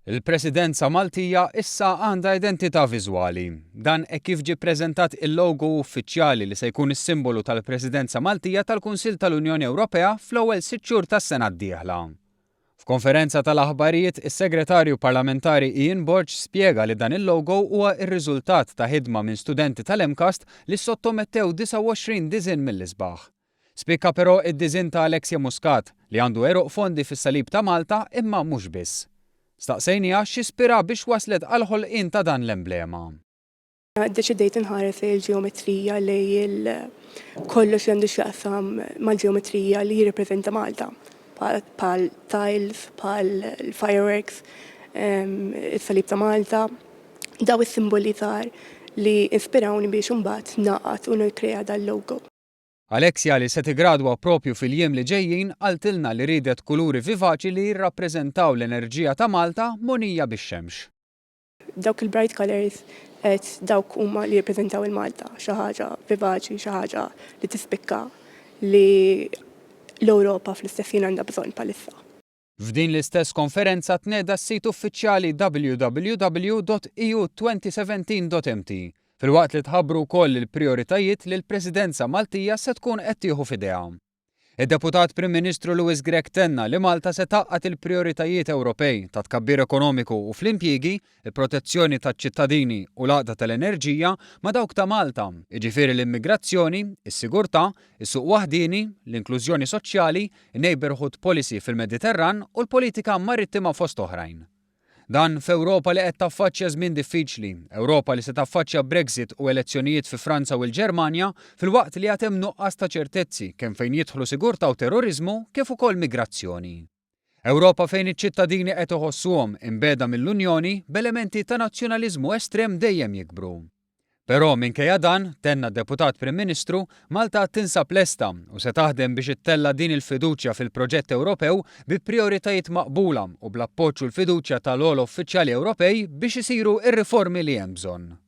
Il-Presidenza Maltija issa għandha identità viżwali. Dan kif ġie ppreżentat il-logo uffiċjali li se jkun is-simbolu tal-Presidenza Maltija tal-Kunsill tal-Unjoni Ewropea fl-ewwel 6 xhur tas-sena d-dieħla. F'konferenza tal-aħbarijiet, is-Segretarju Parlamentari Ian Borch spjega li dan il-logo huwa r-riżultat ta' ħidma minn studenti tal-MCAST li sottomettew 29 diżinn mill-isbaħ. Spikka però id-diżinn ta' Alexia Muscat li għandu eruq fondi fis-salib ta' Malta imma mhux biss. Staqsejnija x'ispira biex waslet għal ħolqien ta' dan l-emblema. Deċidejt inħares il-ġeometrija li kollox għandu x'jaqsam mal-ġeometrija li jirrepreżenta Malta. Pal tiles, pal fireworks, il-salib ta' Malta, daw is-simboli żgħar li ispirawni biex imbagħad naqgħad u nikkrea dal-logo. Alexia li se tigradwa propju fil-jiem li ġejjin qaltilna li ridet kuluri vivaċi li jirrappreżentaw l-enerġija ta' Malta monija bix-xemx. Dawk il-bright colors qed dawk huma li jirrepreżentaw il-Malta, xi ħaġa vivaċi, xi ħaġa li tispikka li l-Ewropa fl-istess ħin għandha bżonn bħalissa. F'din l-istess konferenza tneda s-sit uffiċjali www.eu2017.mt filwaqt li tħabbru wkoll il-prijoritajiet li l-Presidenza Maltija se tkun qed tieħu f'idejha. Id-Deputat Prim Ministru Lewis Grech tenna li Malta se taqqat il-prijoritajiet Ewropej ta' tkabbir ekonomiku u fl-impjiegi, il-protezzjoni taċ-ċittadini u l-għaqda tal-enerġija ma' dawk ta' Malta, jiġifieri l-immigrazzjoni, is-sigurtà, is-suq waħdini, l-inklużjoni soċjali, in-neighborhood policy fil-Mediterran u l-politika marittima fost oħrajn. Dan f'Ewropa li qed taffaċċja żmien diffiċli, Ewropa li se taffaċċja Brexit u elezzjonijiet fi Franza u l-Ġermanja filwaqt li għad hemm nuqqas ta' ċertezzi kemm fejn jidħlu sigurtà u terrorizmu kif ukoll migrazzjoni. Ewropa fejn iċ-ċittadini qed iħossuhom imbeda mill-Unjoni b'elementi ta' nazzjonaliżmu estrem dejjem jikbru. Però minkejja dan, tenna d-Deputat Prim Ministru, Malta tinsab lesta u se taħdem biex ittella din il-fiduċja fil-proġett Ewropew bi prijoritajiet maqbula u bl-appoġġ u l-fiduċja tal-għol uffiċjali Ewropej biex isiru r-riformi li hemm bżonn.